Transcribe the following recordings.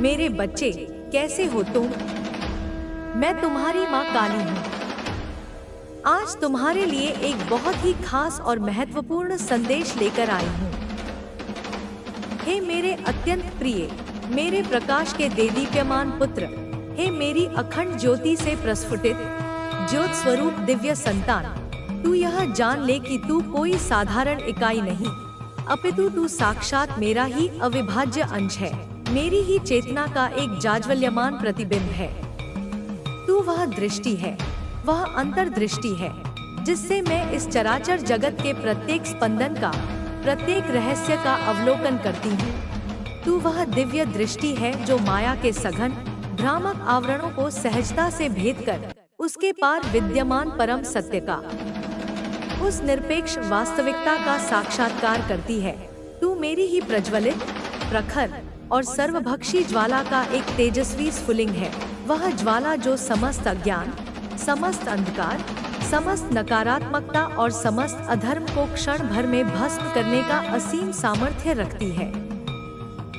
मेरे बच्चे, कैसे हो तुम? मैं तुम्हारी माँ काली हूँ। आज तुम्हारे लिए एक बहुत ही खास और महत्वपूर्ण संदेश लेकर आई हूँ। हे मेरे अत्यंत प्रिय, मेरे प्रकाश के देदीप्यमान पुत्र, हे मेरी अखंड ज्योति से प्रस्फुटित ज्योत स्वरूप दिव्य संतान, तू यह जान ले कि तू कोई साधारण इकाई नहीं, अपितु तू साक्षात मेरा ही अविभाज्य अंश है, मेरी ही चेतना का एक जाज्वल्यमान प्रतिबिंब है। तू वह दृष्टि है, वह अंतर्दृष्टि है, जिससे मैं इस चराचर जगत के प्रत्येक स्पंदन का, प्रत्येक रहस्य का अवलोकन करती हूँ। तू वह दिव्य दृष्टि है जो माया के सघन, भ्रामक आवरणों को सहजता से भेद कर उसके पार विद्यमान परम सत्य का, उस निरपेक्ष वास्तविकता का साक्षात्कार करती है। तू मेरी ही प्रज्वलित, प्रखर और सर्वभक्षी ज्वाला का एक तेजस्वी स्फुलिंग है, वह ज्वाला जो समस्त अज्ञान, समस्त अंधकार, समस्त नकारात्मकता और समस्त अधर्म को क्षण भर में भस्म करने का असीम सामर्थ्य रखती है।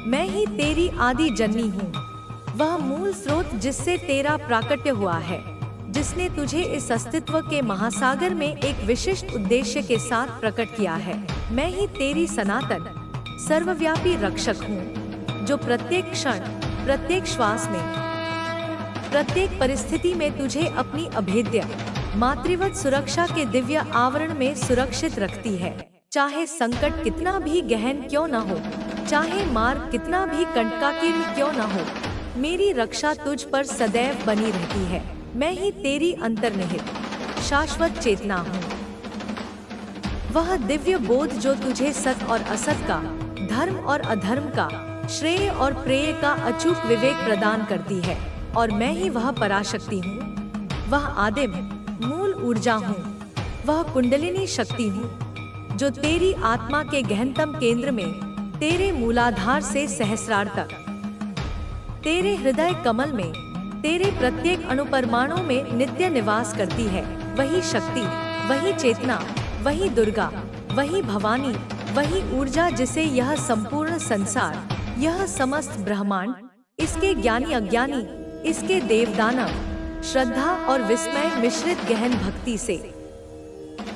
मैं ही तेरी आदि जननी हूँ, वह मूल स्रोत जिससे तेरा प्राकट्य हुआ है, जिसने तुझे इस अस्तित्व के महासागर में एक विशिष्ट उद्देश्य के साथ प्रकट किया है। मैं ही तेरी सनातन, सर्वव्यापी रक्षक हूँ, जो प्रत्येक क्षण, प्रत्येक श्वास में, प्रत्येक परिस्थिति में तुझे अपनी अभेद्य, मातृवत सुरक्षा के दिव्य आवरण में सुरक्षित रखती है। चाहे संकट कितना भी गहन क्यों न हो, चाहे मार्ग कितना भी कंटकाकीर्ण क्यों न हो, मेरी रक्षा तुझ पर सदैव बनी रहती है। मैं ही तेरी अंतर्निहित, शाश्वत चेतना हूँ, वह दिव्य बोध जो तुझे सत और असत का, धर्म और अधर्म का, श्रेय और प्रेय का अचूक विवेक प्रदान करती है। और मैं ही वह पराशक्ति हूँ, वह आदिम मूल ऊर्जा हूँ, वह कुंडलिनी शक्ति हूँ, जो तेरी आत्मा के गहनतम केंद्र में, तेरे मूलाधार से सहस्रार तक, तेरे हृदय कमल में, तेरे प्रत्येक अणुपरमाणु में नित्य निवास करती है। वही शक्ति, वही चेतना, वही दुर्गा, वही भवानी, वही ऊर्जा जिसे यह संपूर्ण संसार, यह समस्त ब्रह्मांड, इसके ज्ञानी अज्ञानी, इसके देव दानव, श्रद्धा और विस्मय मिश्रित गहन भक्ति से,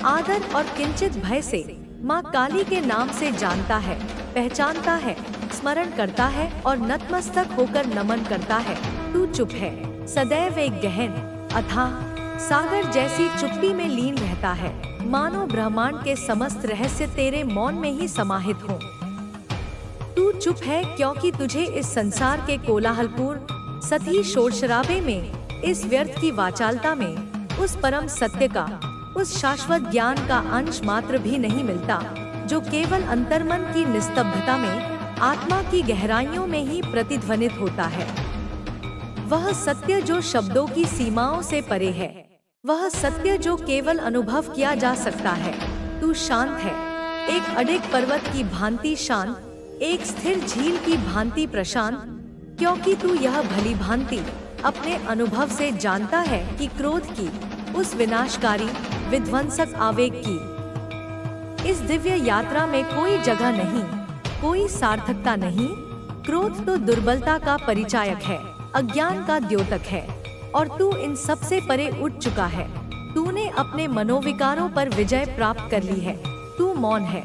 आदर और किंचित भय से माँ काली के नाम से जानता है, पहचानता है, स्मरण करता है और नतमस्तक होकर नमन करता है। तू चुप है, सदैव एक गहन, अथाह सागर जैसी चुप्पी में लीन रहता है, मानो ब्रह्मांड के समस्त रहस्य तेरे मौन में ही समाहित हो। तू चुप है क्योंकि तुझे इस संसार के कोलाहलपूर्ण, सती शोरशराबे में, इस व्यर्थ की वाचालता में, उस परम सत्य का, उस शाश्वत ज्ञान का अंश मात्र भी नहीं मिलता, जो केवल अंतर्मन की निस्तब्धता में, आत्मा की गहराइयों में ही प्रतिध्वनित होता है। वह सत्य जो शब्दों की सीमाओं से परे है, वह सत्य जो केवल अनुभव किया जा सकता है। तू शांत है, एक अडिग पर्वत की भांति शांत, एक स्थिर झील की भांति प्रशांत, क्योंकि तू यह भली भांति अपने अनुभव से जानता है कि क्रोध की, उस विनाशकारी, विध्वंसक आवेग की इस दिव्य यात्रा में कोई जगह नहीं, कोई सार्थकता नहीं। क्रोध तो दुर्बलता का परिचायक है, अज्ञान का द्योतक है, और तू इन सब से परे उठ चुका है। तूने अपने मनोविकारों पर विजय प्राप्त कर ली है। तू मौन है,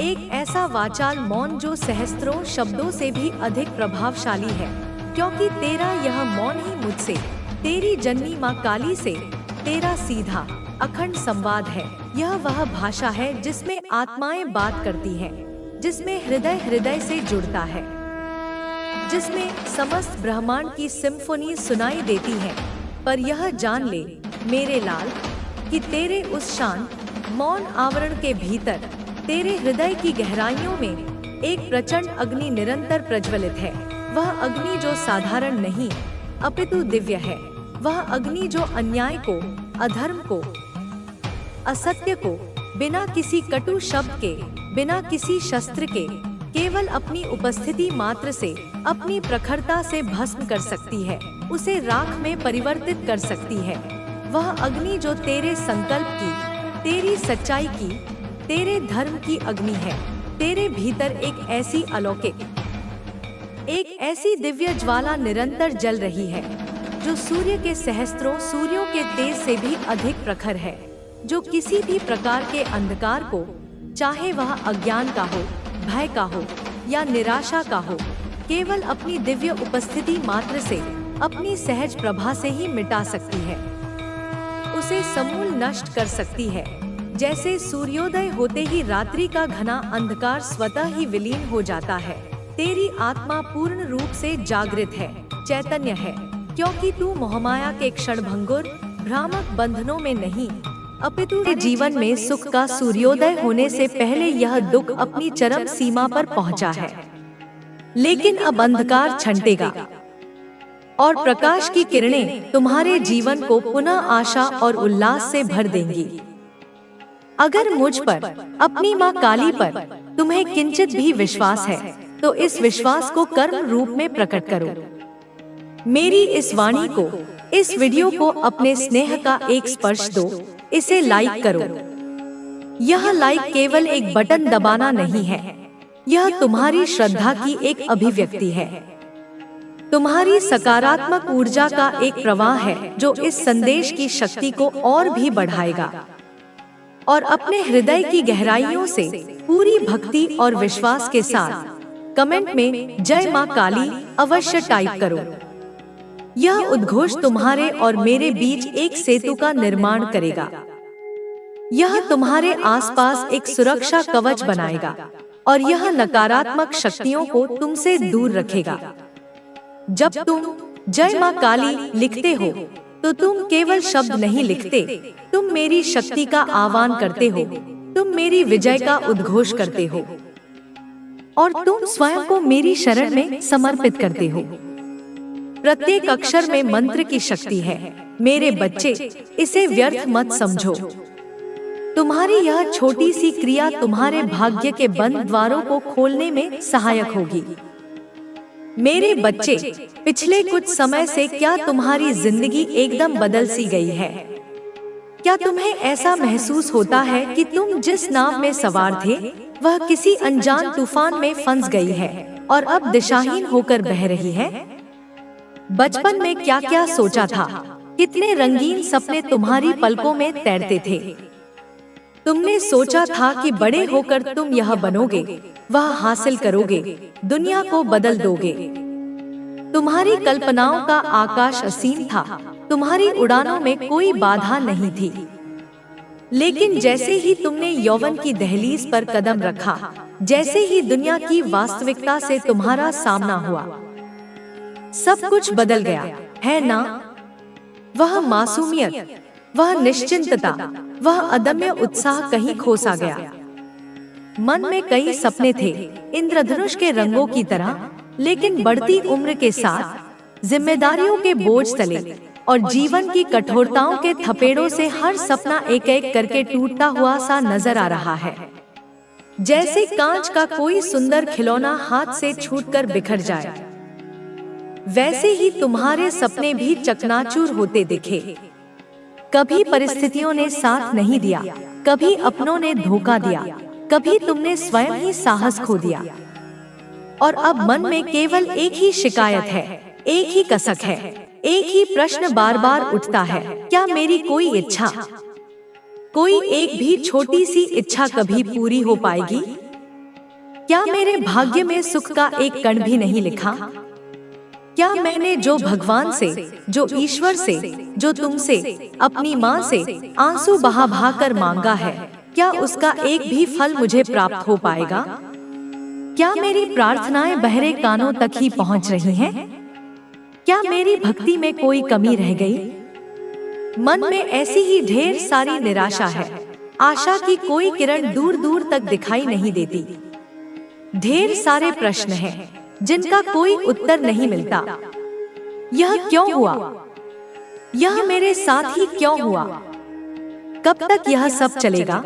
एक ऐसा वाचाल मौन जो सहस्त्रों शब्दों से भी अधिक प्रभावशाली है, क्योंकि तेरा यह मौन ही मुझसे, तेरी जन्मी माँ काली से, तेरा सीधा अखंड संवाद है। यह वह भाषा है जिसमें आत्माएं बात करती हैं, जिसमें हृदय हृदय से जुड़ता है, जिसमें समस्त ब्रह्मांड की सिम्फोनी सुनाई देती है। पर यह जान ले मेरे लाल कि तेरे उस शांत, मौन आवरण के भीतर, तेरे हृदय की गहराइयों में एक प्रचंड अग्नि निरंतर प्रज्वलित है। वह अग्नि जो साधारण नहीं, अपितु दिव्य है। वह अग्नि जो अन्याय को, अधर्म को, असत्य को बिना किसी कटु शब्द के, बिना किसी शस्त्र के, केवल अपनी उपस्थिति मात्र से, अपनी प्रखरता से भस्म कर सकती है, उसे राख में परिवर्तित कर सकती है। वह अग्नि जो तेरे संकल्प की, तेरी सच्चाई की, तेरे धर्म की अग्नि है। तेरे भीतर एक ऐसी अलौकिक, एक ऐसी दिव्य ज्वाला निरंतर जल रही है जो सूर्य के सहस्त्रों सूर्यों के तेज से भी अधिक प्रखर है, जो किसी भी प्रकार के अंधकार को, चाहे वह अज्ञान का हो, भय का हो या निराशा का हो, केवल अपनी दिव्य उपस्थिति मात्र से, अपनी सहज प्रभा से ही मिटा सकती है, उसे समूल नष्ट कर सकती है। जैसे सूर्योदय होते ही रात्रि का घना अंधकार स्वतः ही विलीन हो जाता है, तेरी आत्मा पूर्ण रूप से जागृत है, चैतन्य है, क्योंकि तू मोहमाया के क्षणभंगुर भ्रामक बंधनों में नहीं, अपितु जीवन में सुख का सूर्योदय होने से पहले यह दुख अपनी चरम सीमा पर पहुंचा है। लेकिन अब अंधकार छंटेगा और प्रकाश की किरणें तुम्हारे जीवन को पुनः आशा और उल्लास से भर देंगी। अगर मुझ पर, अपनी माँ काली पर तुम्हें किंचित भी विश्वास है, तो इस विश्वास को कर्म रूप में प्रकट करो। मेरी इस वाणी को, इस वीडियो को अपने स्नेह का एक स्पर्श दो, इसे लाइक करो। यह लाइक केवल एक बटन दबाना नहीं है, यह तुम्हारी श्रद्धा की एक अभिव्यक्ति है, तुम्हारी सकारात्मक ऊर्जा का एक प्रवाह है जो इस संदेश की शक्ति को और भी बढ़ाएगा। और अपने हृदय की गहराइयों से पूरी भक्ति और विश्वास के साथ कमेंट में जय मां काली अवश्य टाइप करो। यह उद्घोष तुम्हारे और मेरे बीच एक सेतु का निर्माण करेगा। यह तुम्हारे आसपास एक सुरक्षा कवच बनाएगा और यह नकारात्मक शक्तियों को तुमसे दूर रखेगा। जब तुम जय मां काली लिखते हो तो तुम केवल शब्द नहीं लिखते, तुम मेरी शक्ति का आह्वान करते हो, तुम मेरी विजय का उद्घोष करते हो और तुम स्वयं को मेरी शरण में समर्पित करते हो। प्रत्येक अक्षर में मंत्र की शक्ति है। मेरे बच्चे, इसे व्यर्थ मत समझो। तुम्हारी यह छोटी सी क्रिया तुम्हारे भाग्य के बंद द्वारों को खोलने में सहायक होगी। मेरे बच्चे, पिछले कुछ समय से क्या तुम्हारी जिंदगी एकदम बदल सी गई है? क्या तुम्हें ऐसा महसूस होता है कि तुम जिस नाव में सवार थे वह किसी अनजान तूफान में फंस गई है और अब दिशाहीन होकर बह रही है? बचपन में क्या क्या सोचा था? कितने रंगीन सपने तुम्हारी पलकों में तैरते थे? तुमने सोचा था कि बड़े होकर तुम यह बनोगे, वह हासिल करोगे, दुनिया को बदल दोगे। तुम्हारी कल्पनाओं का आकाश असीम था, तुम्हारी उड़ानों में कोई बाधा नहीं थी। लेकिन जैसे ही तुमने यौवन की दहलीज पर कदम रखा, जैसे ही दुनिया की वास्तविकता से तुम्हारा सामना हुआ, सब कुछ बदल गया, है ना? वह मासूमियत, वह निश्चिंतता, वह अदम्य उत्साह कहीं खो सा गया। मन में कई सपने थे, इंद्रधनुष के रंगों की तरह, लेकिन बढ़ती उम्र के साथ जिम्मेदारियों के बोझ तले और जीवन की कठोरताओं के थपेड़ों से हर सपना एक एक करके टूटता हुआ सा नजर आ रहा है। जैसे कांच का कोई सुंदर खिलौना हाथ से छूटकर बिखर जाए, वैसे ही तुम्हारे सपने भी चकनाचूर होते दिखे। कभी परिस्थितियों ने साथ नहीं दिया, कभी अपनों ने धोखा दिया, कभी तुमने स्वयं ही साहस खो दिया। और अब मन में केवल एक ही शिकायत है, एक ही कसक है, एक ही प्रश्न बार बार उठता है, क्या मेरी कोई इच्छा, कोई एक भी छोटी सी इच्छा कभी पूरी हो पाएगी? क्या मेरे भाग्य में सुख का एक कण भी नहीं लिखा? क्या मैंने जो भगवान से, जो ईश्वर से, जो तुमसे, अपनी माँ से आंसू बहा बहा कर मांगा है, क्या उसका एक भी फल मुझे प्राप्त हो पाएगा? क्या मेरी प्रार्थनाएं बहरे कानों तक ही पहुँच रही हैं? क्या मेरी भक्ति में कोई कमी रह गई? मन में ऐसी ही ढेर सारी निराशा है, आशा की कोई किरण दूर दूर तक दिखाई नहीं देती। ढेर सारे प्रश्न हैं जिनका कोई उत्तर नहीं मिलता। यह क्यों हुआ? यह मेरे साथ ही क्यों हुआ? कब तक यह सब चलेगा?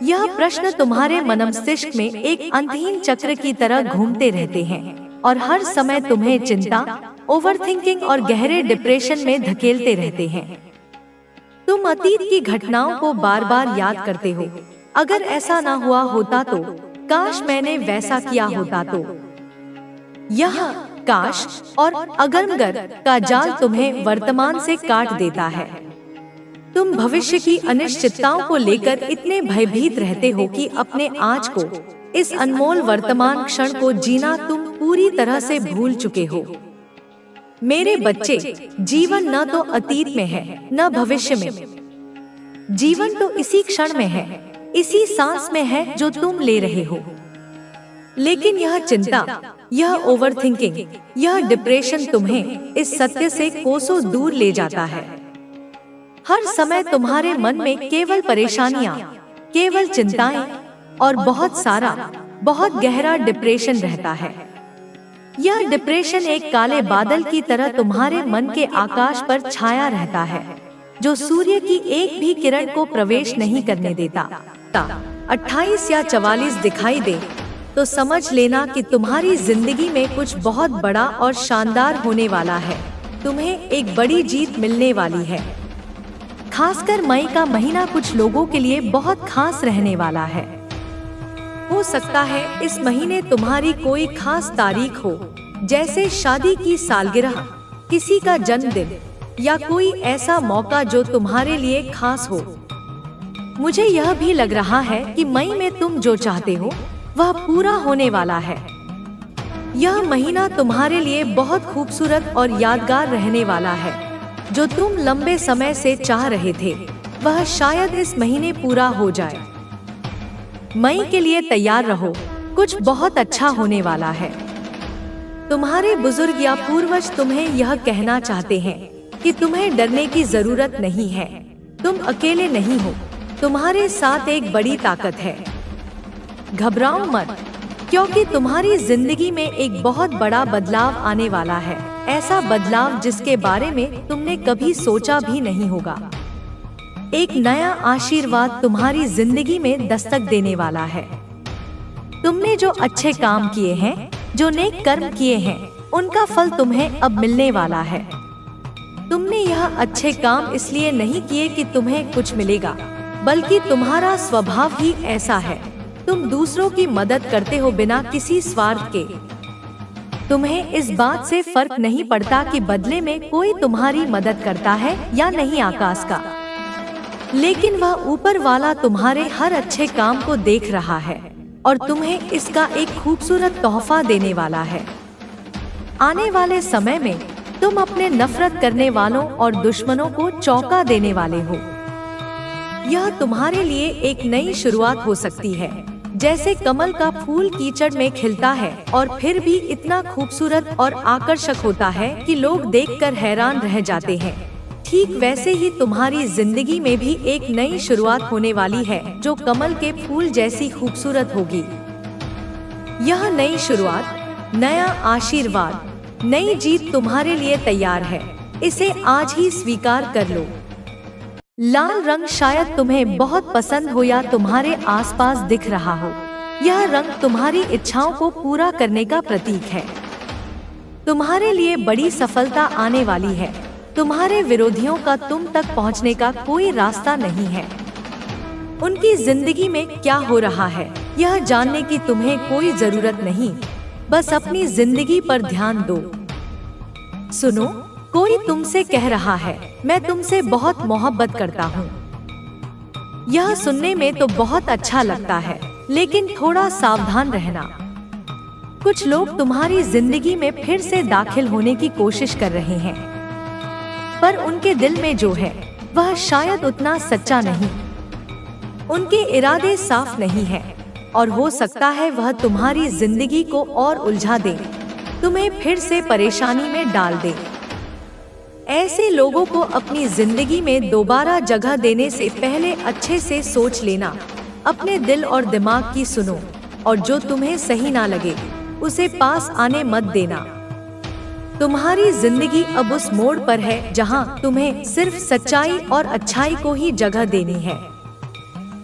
यह प्रश्न तुम्हारे मनमस्तिष्क में एक अंतहीन चक्र की तरह घूमते रहते हैं और हर समय तुम्हें चिंता, ओवरथिंकिंग और गहरे डिप्रेशन में धकेलते रहते हैं। तुम अतीत की घटनाओं को बार बार याद करते हो। अगर ऐसा ना हुआ होता तो, काश मैंने वैसा किया होता तो। यह काश और अगरमगर का जाल तुम्हें वर्तमान से काट देता है। तुम भविष्य की अनिश्चितताओं को लेकर इतने भयभीत रहते हो कि अपने आज को, इस अनमोल वर्तमान क्षण को जीना तुम पूरी तरह से भूल चुके हो। मेरे बच्चे, जीवन न तो अतीत में है न भविष्य में। जीवन तो इसी क्षण में है, इसी सांस में है जो तुम ले रहे हो। लेकिन यह चिंता, यह ओवरथिंकिंग, यह डिप्रेशन तुम्हें इस सत्य से कोसों दूर ले जाता है। हर समय तुम्हारे मन में केवल परेशानियां, केवल चिंताएं और बहुत गहरा डिप्रेशन रहता है। यह डिप्रेशन एक काले बादल की तरह तुम्हारे मन के आकाश पर छाया रहता है, जो सूर्य की एक भी किरण को प्रवेश नहीं करने देता। 28 या 44 दिखाई दे तो समझ लेना कि तुम्हारी जिंदगी में कुछ बहुत बड़ा और शानदार होने वाला है। तुम्हें एक बड़ी जीत मिलने वाली है। खासकर मई का महीना कुछ लोगों के लिए बहुत खास रहने वाला है। हो सकता है इस महीने तुम्हारी कोई खास तारीख हो, जैसे शादी की सालगिरह, किसी का जन्मदिन या कोई ऐसा मौका जो तुम्हारे लिए खास हो। मुझे यह भी लग रहा है कि मई में तुम जो चाहते हो वह पूरा होने वाला है। यह महीना तुम्हारे लिए बहुत खूबसूरत और यादगार रहने वाला है। जो तुम लंबे समय से चाह रहे थे वह शायद इस महीने पूरा हो जाए। मई के लिए तैयार रहो, कुछ बहुत अच्छा होने वाला है। तुम्हारे बुजुर्ग या पूर्वज तुम्हें यह कहना चाहते हैं कि तुम्हें डरने की जरूरत नहीं है। तुम अकेले नहीं हो, तुम्हारे साथ एक बड़ी ताकत है। घबराओ मत, क्योंकि तुम्हारी जिंदगी में एक बहुत बड़ा बदलाव आने वाला है। ऐसा बदलाव जिसके बारे में तुमने कभी सोचा भी नहीं होगा। एक नया आशीर्वाद तुम्हारी जिंदगी में दस्तक देने वाला है। तुमने जो अच्छे काम किए हैं, जो नेक कर्म किए हैं, उनका फल तुम्हें अब मिलने वाला है। तुमने यह अच्छे काम इसलिए नहीं किए कि तुम्हें कुछ मिलेगा, बल्कि तुम्हारा स्वभाव ही ऐसा है। तुम दूसरों की मदद करते हो बिना किसी स्वार्थ के। तुम्हें इस बात से फर्क नहीं पड़ता कि बदले में कोई तुम्हारी मदद करता है या नहीं आकाश का, लेकिन वह ऊपर वाला तुम्हारे हर अच्छे काम को देख रहा है और तुम्हें इसका एक खूबसूरत तोहफा देने वाला है। आने वाले समय में तुम अपने नफरत करने वालों और दुश्मनों को चौंका देने वाले हो। यह तुम्हारे लिए एक नई शुरुआत हो सकती है, जैसे कमल का फूल कीचड़ में खिलता है और फिर भी इतना खूबसूरत और आकर्षक होता है कि लोग देखकर हैरान रह जाते हैं। ठीक वैसे ही तुम्हारी जिंदगी में भी एक नई शुरुआत होने वाली है, जो कमल के फूल जैसी खूबसूरत होगी। यह नई शुरुआत, नया आशीर्वाद, नई जीत तुम्हारे लिए तैयार है। इसे आज ही स्वीकार कर लो। लाल रंग शायद तुम्हें बहुत पसंद हो या तुम्हारे आसपास दिख रहा हो। यह रंग तुम्हारी इच्छाओं को पूरा करने का प्रतीक है। तुम्हारे लिए बड़ी सफलता आने वाली है। तुम्हारे विरोधियों का तुम तक पहुंचने का कोई रास्ता नहीं है। उनकी जिंदगी में क्या हो रहा है यह जानने की तुम्हें कोई जरूरत नहीं। बस अपनी जिंदगी पर ध्यान दो। सुनो, कोई तुमसे कह रहा है, मैं तुमसे बहुत मोहब्बत करता हूँ। यह सुनने में तो बहुत अच्छा लगता है, लेकिन थोड़ा सावधान रहना। कुछ लोग तुम्हारी जिंदगी में फिर से दाखिल होने की कोशिश कर रहे हैं, पर उनके दिल में जो है वह शायद उतना सच्चा नहीं। उनके इरादे साफ नहीं है और हो सकता है वह तुम्हारी जिंदगी को और उलझा दे, तुम्हें फिर से परेशानी में डाल दे। ऐसे लोगों को अपनी जिंदगी में दोबारा जगह देने से पहले अच्छे से सोच लेना। अपने दिल और दिमाग की सुनो और जो तुम्हें सही ना लगे उसे पास आने मत देना। तुम्हारी जिंदगी अब उस मोड़ पर है जहां तुम्हें सिर्फ सच्चाई और अच्छाई को ही जगह देनी है।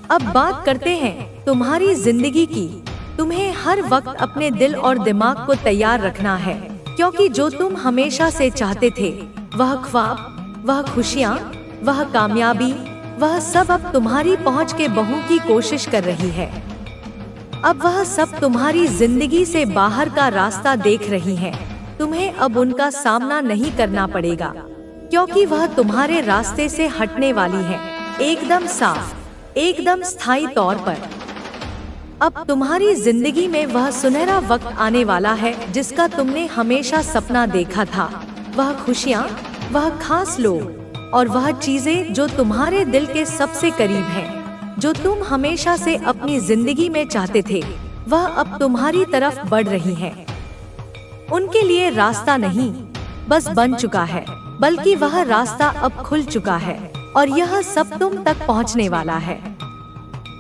अब बात करते हैं तुम्हारी जिंदगी की। तुम्हें हर वक्त अपने दिल और दिमाग को तैयार रखना है, क्योंकि जो तुम हमेशा से चाहते थे, वह ख्वाब, वह खुशियाँ, वह कामयाबी, वह सब अब तुम्हारी पहुँच के बहू की कोशिश कर रही है। अब वह सब तुम्हारी जिंदगी से बाहर का रास्ता देख रही हैं। तुम्हें अब उनका सामना नहीं करना पड़ेगा, क्योंकि वह तुम्हारे रास्ते से हटने वाली है, एकदम साफ, एकदम स्थायी तौर पर। अब तुम्हारी जिंदगी में वह सुनहरा वक्त आने वाला है जिसका तुमने हमेशा सपना देखा था। वह खुशियाँ, वह खास लोग और वह चीजें जो तुम्हारे दिल के सबसे करीब हैं, जो तुम हमेशा से अपनी जिंदगी में चाहते थे, वह अब तुम्हारी तरफ बढ़ रही है। उनके लिए रास्ता नहीं बस बन चुका है, बल्कि वह रास्ता अब खुल चुका है और यह सब तुम तक पहुंचने वाला है।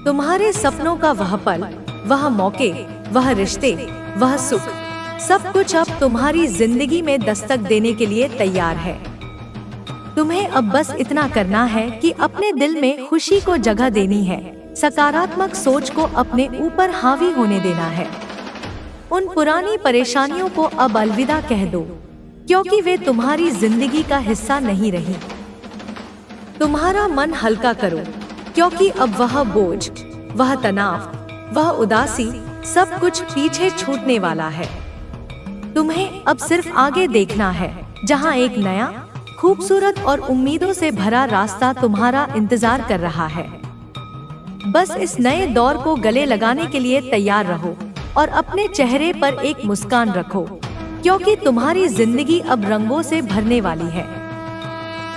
तुम्हारे सपनों का वह पल, वह मौके, वह रिश्ते, वह सुख, सब कुछ अब तुम्हारी जिंदगी में दस्तक देने के लिए तैयार है। तुम्हें अब बस इतना करना है कि अपने दिल में खुशी को जगह देनी है, सकारात्मक सोच को अपने ऊपर हावी होने देना है। उन पुरानी परेशानियों को अब अलविदा कह दो, क्योंकि वे तुम्हारी जिंदगी का हिस्सा नहीं रही। तुम्हारा मन हल्का करो, क्योंकि अब वह बोझ, वह तनाव, वह उदासी, सब कुछ पीछे छूटने वाला है। तुम्हें अब सिर्फ आगे देखना है, जहां एक नया, खूबसूरत और उम्मीदों से भरा रास्ता तुम्हारा इंतजार कर रहा है। बस इस नए दौर को गले लगाने के लिए तैयार रहो और अपने चेहरे पर एक मुस्कान रखो, क्योंकि तुम्हारी जिंदगी अब रंगों से भरने वाली है।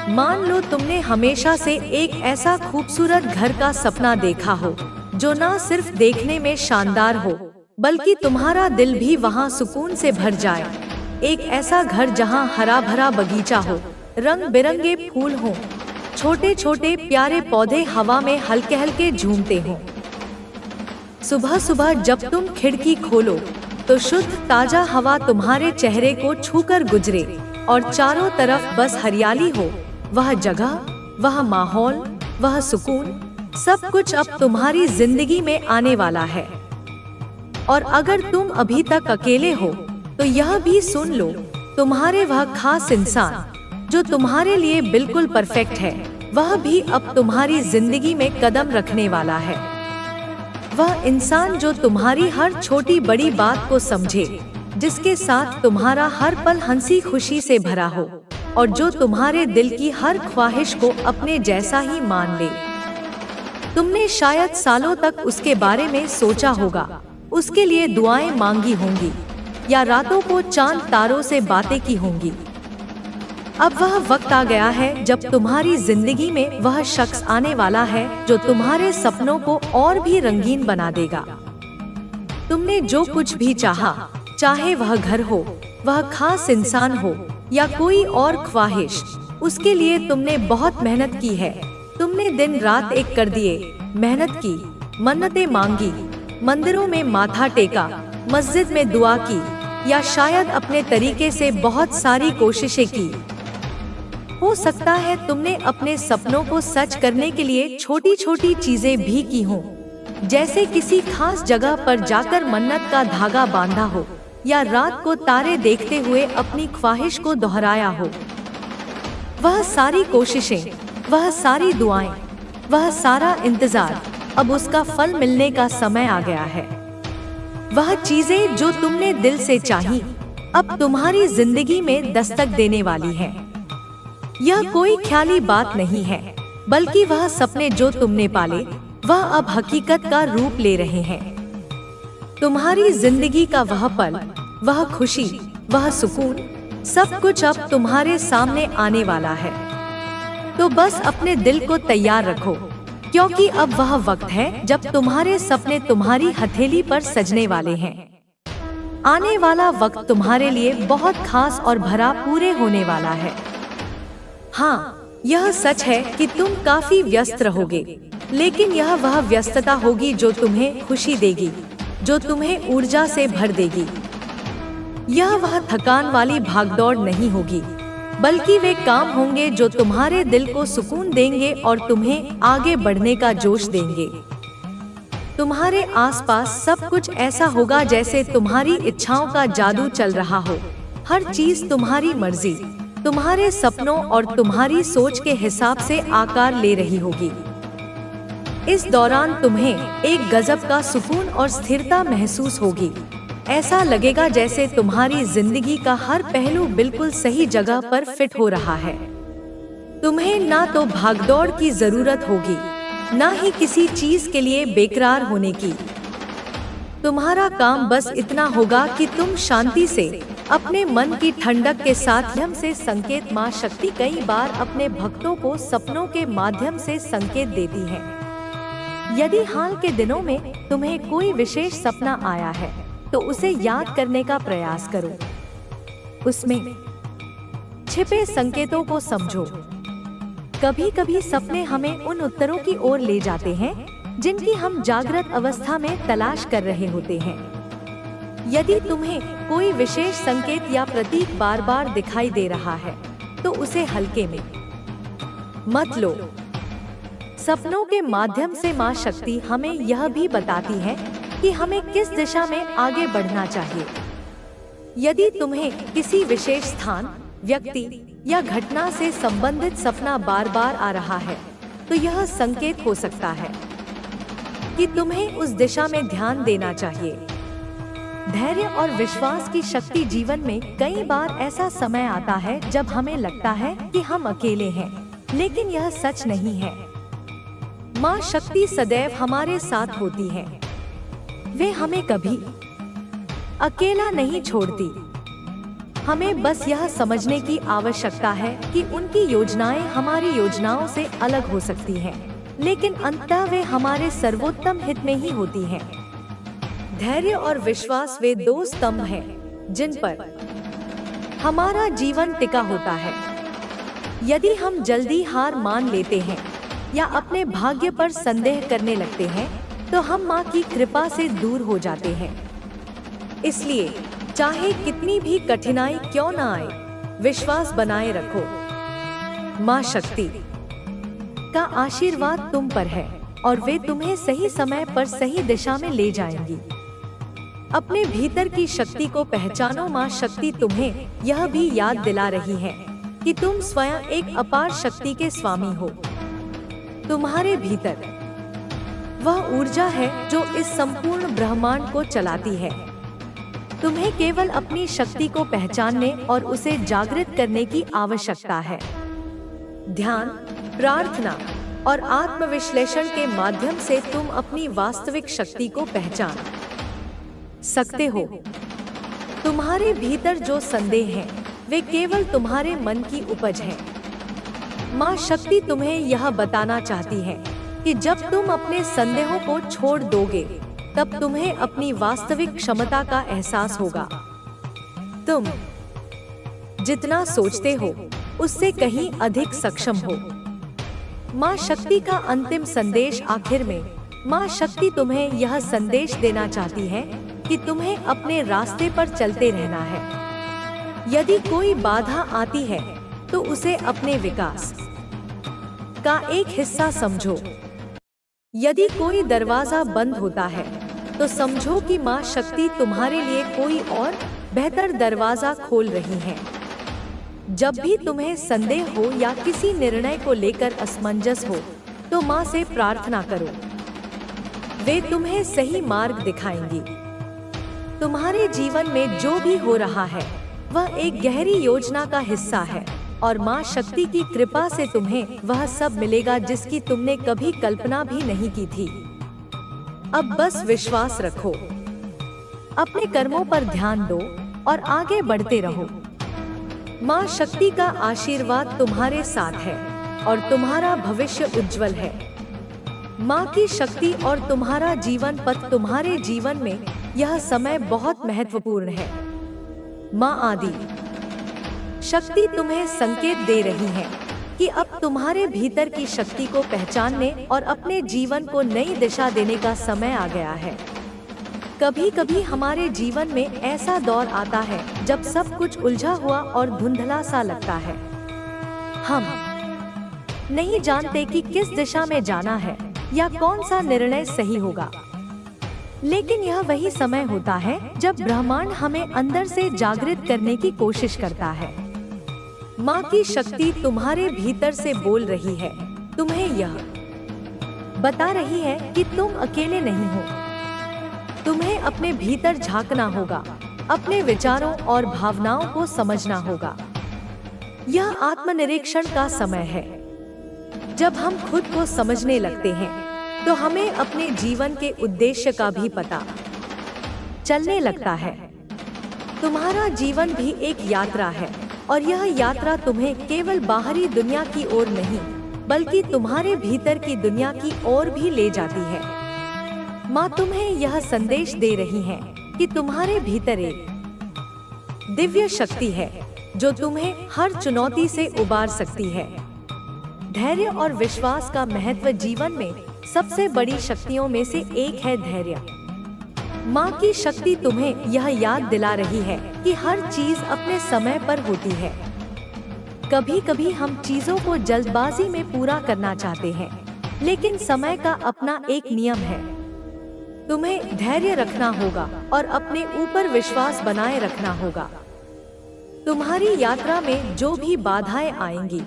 मान लो तुमने हमेशा से एक ऐसा खूबसूरत घर का सपना देखा हो, जो न सिर्फ देखने में शानदार हो, बल्कि तुम्हारा दिल भी वहां सुकून से भर जाए। एक ऐसा घर जहां हरा भरा बगीचा हो, रंग बिरंगे फूल हों, छोटे छोटे प्यारे पौधे हवा में हल्के हल्के झूमते हों। सुबह सुबह जब तुम खिड़की खोलो तो शुद्ध ताजा हवा तुम्हारे चेहरे को छूकर गुजरे और चारों तरफ बस हरियाली हो। वह जगह, वह माहौल, वह सुकून, सब कुछ अब तुम्हारी जिंदगी में आने वाला है। और अगर तुम अभी तक अकेले हो तो यह भी सुन लो, तुम्हारे वह खास इंसान जो तुम्हारे लिए बिल्कुल परफेक्ट है, वह भी अब तुम्हारी जिंदगी में कदम रखने वाला है। वह इंसान जो तुम्हारी हर छोटी बड़ी बात को समझे, जिसके साथ तुम्हारा हर पल हंसी खुशी से भरा हो और जो तुम्हारे दिल की हर ख्वाहिश को अपने जैसा ही मान ले। तुमने शायद सालों तक उसके बारे में सोचा होगा, उसके लिए दुआएं मांगी होंगी या रातों को चांद तारों से बातें की होंगी। अब वह वक्त आ गया है जब तुम्हारी जिंदगी में वह शख्स आने वाला है जो तुम्हारे सपनों को और भी रंगीन बना देगा। तुमने जो कुछ भी चाहा, चाहे वह घर हो, वह खास इंसान हो या कोई और ख्वाहिश, उसके लिए तुमने बहुत मेहनत की है। तुमने दिन रात एक कर दिए, मेहनत की, मन्नतें मांगी, मंदिरों में माथा टेका, मस्जिद में दुआ की या शायद अपने तरीके से बहुत सारी कोशिशें की। हो सकता है तुमने अपने सपनों को सच करने के लिए छोटी छोटी चीजें भी की हों, जैसे किसी खास जगह पर जाकर मन्नत का धागा बांधा हो या रात को तारे देखते हुए अपनी ख्वाहिश को दोहराया हो। वह सारी कोशिशें, वह सारी दुआएं, वह सारा इंतजार, अब उसका फल मिलने का समय आ गया है। वह चीजें जो तुमने दिल से चाही, अब तुम्हारी जिंदगी में दस्तक देने वाली हैं। यह कोई ख्याली बात नहीं है, बल्कि वह सपने जो तुमने पाले, वह अब हकीकत का रूप ले रहे हैं। तुम्हारी जिंदगी का वह पल, वह खुशी, वह सुकून, सब कुछ अब तुम्हारे सामने आने वाला है। तो बस अपने दिल को तैयार रखो, क्योंकि अब वह वक्त है जब तुम्हारे सपने तुम्हारी हथेली पर सजने वाले हैं। आने वाला वक्त तुम्हारे लिए बहुत खास और भरा पूरे होने वाला है। हाँ, यह सच है कि तुम काफी व्यस्त रहोगे, लेकिन यह वह व्यस्तता होगी जो तुम्हें खुशी देगी, जो तुम्हें ऊर्जा से भर देगी। यह वह थकान वाली भागदौड़ नहीं होगी, बल्कि वे काम होंगे जो तुम्हारे दिल को सुकून देंगे और तुम्हें आगे बढ़ने का जोश देंगे। तुम्हारे आसपास सब कुछ ऐसा होगा जैसे तुम्हारी इच्छाओं का जादू चल रहा हो। हर चीज तुम्हारी मर्जी, तुम्हारे सपनों और तुम्हारी सोच के हिसाब से आकार ले रही होगी। इस दौरान तुम्हें एक गजब का सुकून और स्थिरता महसूस होगी। ऐसा लगेगा जैसे तुम्हारी जिंदगी का हर पहलू बिल्कुल सही जगह पर फिट हो रहा है। तुम्हें ना तो भागदौड़ की जरूरत होगी, ना ही किसी चीज के लिए बेकरार होने की। तुम्हारा काम बस इतना होगा कि तुम शांति से अपने मन की ठंडक के साथ हम से संकेत। माँ शक्ति कई बार अपने भक्तों को सपनों के माध्यम से संकेत देती है। यदि हाल के दिनों में तुम्हें कोई विशेष सपना आया है तो उसे याद करने का प्रयास करो। उसमें छिपे संकेतों को समझो। कभी कभी सपने हमें उन उत्तरों की ओर ले जाते हैं जिनकी हम जागृत अवस्था में तलाश कर रहे होते हैं। यदि तुम्हें कोई विशेष संकेत या प्रतीक बार बार दिखाई दे रहा है तो उसे हल्के में मत लो। सपनों के माध्यम से माँ शक्ति हमें यह भी बताती है कि हमें किस दिशा में आगे बढ़ना चाहिए। यदि तुम्हें किसी विशेष स्थान, व्यक्ति या घटना से संबंधित सपना बार बार आ रहा है तो यह संकेत हो सकता है कि तुम्हें उस दिशा में ध्यान देना चाहिए। धैर्य और विश्वास की शक्ति। जीवन में कई बार ऐसा समय आता है जब हमें लगता है कि हम अकेले हैं, लेकिन यह सच नहीं है। माँ शक्ति सदैव हमारे साथ होती है। वे हमें कभी अकेला नहीं छोड़ती। हमें बस यह समझने की आवश्यकता है कि उनकी योजनाएं हमारी योजनाओं से अलग हो सकती हैं, लेकिन अंततः वे हमारे सर्वोत्तम हित में ही होती हैं। धैर्य और विश्वास वे दो स्तंभ हैं जिन पर हमारा जीवन टिका होता है। यदि हम जल्दी हार मान लेते हैं या अपने भाग्य पर संदेह करने लगते हैं तो हम माँ की कृपा से दूर हो जाते हैं। इसलिए चाहे कितनी भी कठिनाई क्यों न आए, विश्वास बनाए रखो। माँ शक्ति का आशीर्वाद तुम पर है और वे तुम्हें सही समय पर सही दिशा में ले जाएंगी। अपने भीतर की शक्ति को पहचानो। माँ शक्ति तुम्हें यह भी याद दिला रही है कि तुम स्वयं एक अपार शक्ति के स्वामी हो। तुम्हारे भीतर वह ऊर्जा है जो इस संपूर्ण ब्रह्मांड को चलाती है। तुम्हें केवल अपनी शक्ति को पहचानने और उसे जागृत करने की आवश्यकता है। ध्यान, प्रार्थना और आत्मविश्लेषण के माध्यम से तुम अपनी वास्तविक शक्ति को पहचान सकते हो। तुम्हारे भीतर जो संदेह हैं, वे केवल तुम्हारे मन की उपज हैं। माँ शक्ति तुम्हें यह बताना चाहती है कि जब तुम अपने संदेहों को छोड़ दोगे तब तुम्हें अपनी वास्तविक क्षमता का एहसास होगा। तुम जितना सोचते हो उससे कहीं अधिक सक्षम हो। माँ शक्ति का अंतिम संदेश। आखिर में माँ शक्ति तुम्हें यह संदेश देना चाहती है कि तुम्हें अपने रास्ते पर चलते रहना है। यदि कोई बाधा आती है तो उसे अपने विकास का एक हिस्सा समझो। यदि कोई दरवाजा बंद होता है तो समझो कि माँ शक्ति तुम्हारे लिए कोई और बेहतर दरवाजा खोल रही है। जब भी तुम्हें संदेह हो या किसी निर्णय को लेकर असमंजस हो तो माँ से प्रार्थना करो। वे तुम्हें सही मार्ग दिखाएंगी। तुम्हारे जीवन में जो भी हो रहा है वह एक गहरी योजना का हिस्सा है और माँ शक्ति की कृपा से तुम्हें वह सब मिलेगा जिसकी तुमने कभी कल्पना भी नहीं की थी। अब बस विश्वास रखो, अपने कर्मों पर ध्यान दो और आगे बढ़ते रहो। माँ शक्ति का आशीर्वाद तुम्हारे साथ है और तुम्हारा भविष्य उज्जवल है। माँ की शक्ति और तुम्हारा जीवन पथ। तुम्हारे जीवन में यह समय बहुत महत्वपूर्ण है। माँ आदि शक्ति तुम्हें संकेत दे रही है कि अब तुम्हारे भीतर की शक्ति को पहचानने और अपने जीवन को नई दिशा देने का समय आ गया है। कभी कभी हमारे जीवन में ऐसा दौर आता है जब सब कुछ उलझा हुआ और धुंधला सा लगता है। हम नहीं जानते कि किस दिशा में जाना है या कौन सा निर्णय सही होगा, लेकिन यह वही समय होता है जब ब्रह्मांड हमें अंदर से जागृत करने की कोशिश करता है। माँ की शक्ति तुम्हारे भीतर से बोल रही है, तुम्हें यह बता रही है कि तुम अकेले नहीं हो। तुम्हें अपने भीतर झांकना होगा, अपने विचारों और भावनाओं को समझना होगा। यह आत्मनिरीक्षण का समय है। जब हम खुद को समझने लगते हैं तो हमें अपने जीवन के उद्देश्य का भी पता चलने लगता है। तुम्हारा जीवन भी एक यात्रा है और यह यात्रा तुम्हें केवल बाहरी दुनिया की ओर नहीं बल्कि तुम्हारे भीतर की दुनिया की ओर भी ले जाती है। माँ तुम्हें यह संदेश दे रही है कि तुम्हारे भीतर एक दिव्य शक्ति है जो तुम्हें हर चुनौती से उबार सकती है। धैर्य और विश्वास का महत्व जीवन में सबसे बड़ी शक्तियों में से एक है। धैर्य माँ की शक्ति तुम्हें यह याद दिला रही है कि हर चीज अपने समय पर होती है। कभी कभी हम चीजों को जल्दबाजी में पूरा करना चाहते हैं, लेकिन समय का अपना एक नियम है। तुम्हें धैर्य रखना होगा और अपने ऊपर विश्वास बनाए रखना होगा। तुम्हारी यात्रा में जो भी बाधाएं आएंगी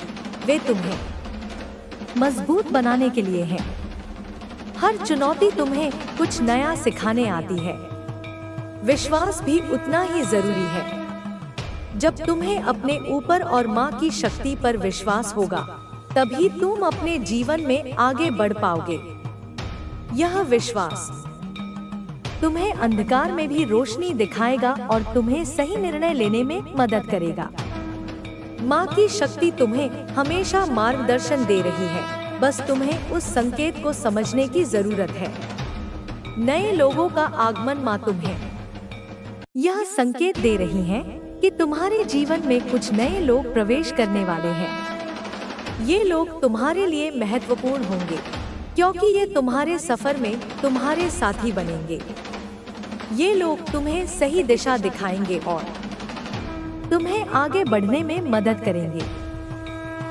वे तुम्हें मजबूत बनाने के लिए हैं। हर चुनौती तुम्हें कुछ नया सिखाने आती है। विश्वास भी उतना ही जरूरी है। जब तुम्हें अपने ऊपर और माँ की शक्ति पर विश्वास होगा तभी तुम अपने जीवन में आगे बढ़ पाओगे। यह विश्वास तुम्हें अंधकार में भी रोशनी दिखाएगा और तुम्हें सही निर्णय लेने में मदद करेगा। माँ की शक्ति तुम्हें हमेशा मार्गदर्शन दे रही है, बस तुम्हें उस संकेत को समझने की जरूरत है। नए लोगों का आगमन माँ तुम्हें यह संकेत दे रही है कि तुम्हारे जीवन में कुछ नए लोग प्रवेश करने वाले हैं। ये लोग तुम्हारे लिए महत्वपूर्ण होंगे क्योंकि ये तुम्हारे सफर में तुम्हारे साथी बनेंगे। ये लोग तुम्हें सही दिशा दिखाएंगे और तुम्हें आगे बढ़ने में मदद करेंगे।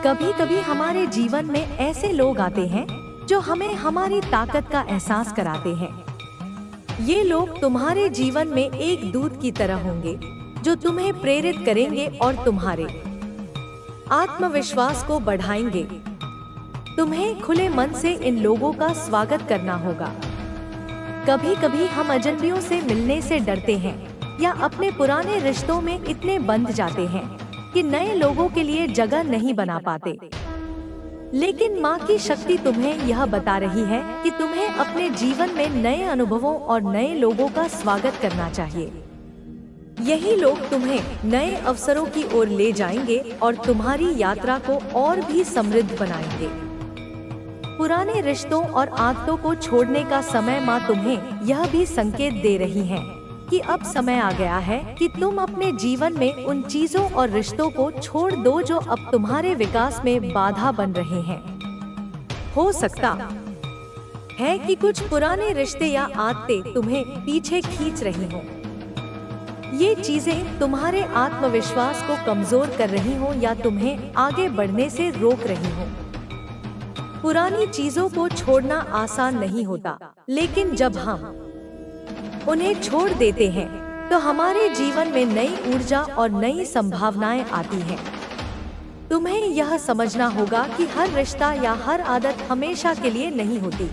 कभी कभी हमारे जीवन में ऐसे लोग आते हैं जो हमें हमारी ताकत का एहसास कराते हैं। ये लोग तुम्हारे जीवन में एक दूत की तरह होंगे जो तुम्हें प्रेरित करेंगे और तुम्हारे आत्मविश्वास को बढ़ाएंगे। तुम्हें खुले मन से इन लोगों का स्वागत करना होगा। कभी कभी हम अजनबियों से मिलने से डरते हैं या अपने पुराने रिश्तों में इतने बंध जाते हैं कि नए लोगों के लिए जगह नहीं बना पाते। लेकिन माँ की शक्ति तुम्हें यह बता रही है कि तुम्हें अपने जीवन में नए अनुभवों और नए लोगों का स्वागत करना चाहिए। यही लोग तुम्हें नए अवसरों की ओर ले जाएंगे और तुम्हारी यात्रा को और भी समृद्ध बनाएंगे। पुराने रिश्तों और आदतों को छोड़ने का समय माँ तुम्हें यह भी संकेत दे रही है कि अब समय आ गया है कि तुम अपने जीवन में उन चीजों और रिश्तों को छोड़ दो जो अब तुम्हारे विकास में बाधा बन रहे हैं। हो सकता है कि कुछ पुराने रिश्ते या आदतें तुम्हें पीछे खींच रही हों। ये चीजें तुम्हारे आत्मविश्वास को कमजोर कर रही हों या तुम्हें आगे बढ़ने से रोक रही हों। पुरानी चीजों को छोड़ना आसान नहीं होता, लेकिन जब हम उन्हें छोड़ देते हैं तो हमारे जीवन में नई ऊर्जा और नई संभावनाएं आती हैं। तुम्हें यह समझना होगा कि हर रिश्ता या हर आदत हमेशा के लिए नहीं होती।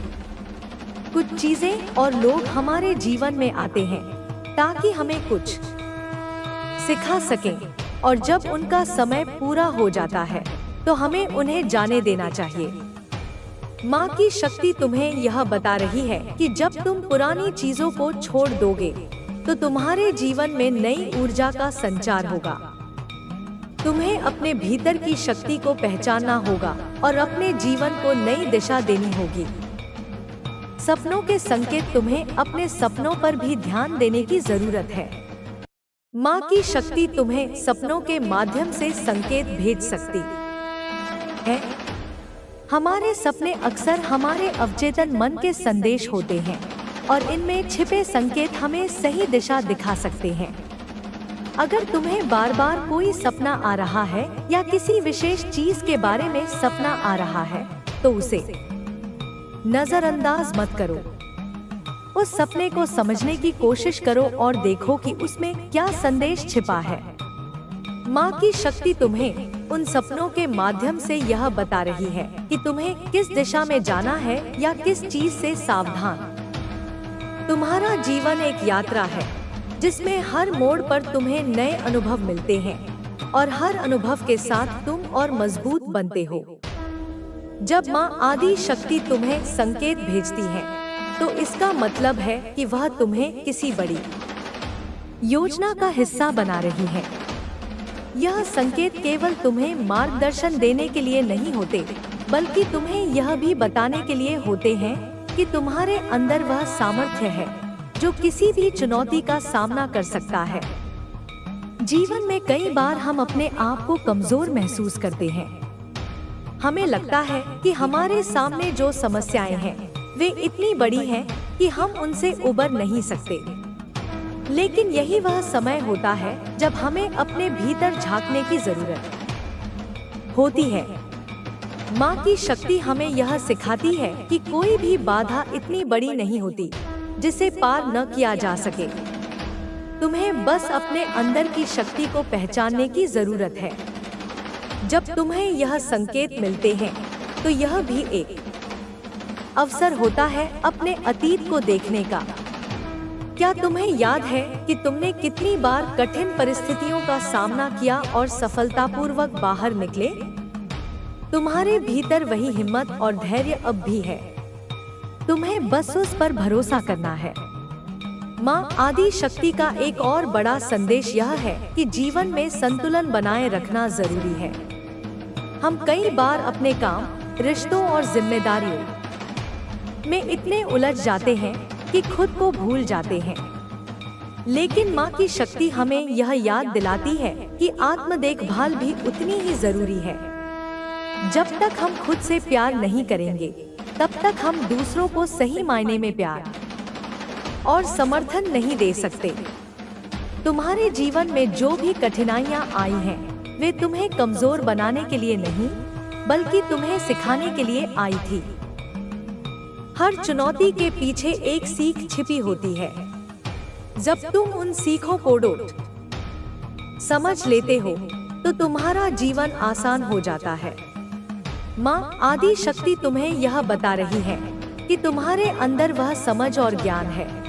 कुछ चीजें और लोग हमारे जीवन में आते हैं ताकि हमें कुछ सिखा सकें, और जब उनका समय पूरा हो जाता है तो हमें उन्हें जाने देना चाहिए। माँ की शक्ति तुम्हें यह बता रही है कि जब तुम पुरानी चीजों को छोड़ दोगे तो तुम्हारे जीवन में नई ऊर्जा का संचार होगा। तुम्हें अपने भीतर की शक्ति को पहचानना होगा और अपने जीवन को नई दिशा देनी होगी। सपनों के संकेत तुम्हें अपने सपनों पर भी ध्यान देने की जरूरत है। माँ की शक्ति तुम्हें सपनों के माध्यम से संकेत भेज सकती है। हमारे सपने अक्सर हमारे अवचेतन मन के संदेश होते हैं और इनमें छिपे संकेत हमें सही दिशा दिखा सकते हैं। अगर तुम्हें बार बार कोई सपना आ रहा है या किसी विशेष चीज के बारे में सपना आ रहा है तो उसे नजरअंदाज मत करो। उस सपने को समझने की कोशिश करो और देखो कि उसमें क्या संदेश छिपा है। माँ की शक्ति तुम्हें उन सपनों के माध्यम से यह बता रही है कि तुम्हें किस दिशा में जाना है या किस चीज से सावधान। तुम्हारा जीवन एक यात्रा है जिसमें हर मोड़ पर तुम्हें नए अनुभव मिलते हैं और हर अनुभव के साथ तुम और मजबूत बनते हो। जब माँ आदि शक्ति तुम्हें संकेत भेजती है तो इसका मतलब है कि वह तुम्हें किसी बड़ी योजना का हिस्सा बना रही है। यह संकेत केवल तुम्हें मार्गदर्शन देने के लिए नहीं होते, बल्कि तुम्हें यह भी बताने के लिए होते हैं कि तुम्हारे अंदर वह सामर्थ्य है जो किसी भी चुनौती का सामना कर सकता है। जीवन में कई बार हम अपने आप को कमजोर महसूस करते हैं। हमें लगता है कि हमारे सामने जो समस्याएं हैं वे इतनी बड़ी हैं कि हम उनसे उबर नहीं सकते। लेकिन यही वह समय होता है जब हमें अपने भीतर झांकने की जरूरत होती है। माँ की शक्ति हमें यह सिखाती है कि कोई भी बाधा इतनी बड़ी नहीं होती जिसे पार न किया जा सके। तुम्हें बस अपने अंदर की शक्ति को पहचानने की जरूरत है। जब तुम्हें यह संकेत मिलते हैं तो यह भी एक अवसर होता है अपने अतीत को देखने का। क्या तुम्हें याद है कि तुमने कितनी बार कठिन परिस्थितियों का सामना किया और सफलतापूर्वक बाहर निकले? तुम्हारे भीतर वही हिम्मत और धैर्य अब भी है। तुम्हें बस उस पर भरोसा करना है। माँ आदि शक्ति का एक और बड़ा संदेश यह है कि जीवन में संतुलन बनाए रखना जरूरी है। हम कई बार अपने काम, रिश्तों और जिम्मेदारियों में इतने उलझ जाते हैं कि खुद को भूल जाते हैं। लेकिन माँ की शक्ति हमें यह याद दिलाती है कि आत्म देखभाल भी उतनी ही जरूरी है। जब तक हम खुद से प्यार नहीं करेंगे तब तक हम दूसरों को सही मायने में प्यार और समर्थन नहीं दे सकते। तुम्हारे जीवन में जो भी कठिनाइयाँ आई हैं, वे तुम्हें कमजोर बनाने के लिए नहीं, बल्कि तुम्हें सिखाने के लिए आई थी। हर चुनौती के पीछे एक सीख छिपी होती है। जब तुम उन सीखों को समझ लेते हो, तो तुम्हारा जीवन आसान हो जाता है। माँ आदि शक्ति तुम्हें यह बता रही है कि तुम्हारे अंदर वह समझ और ज्ञान है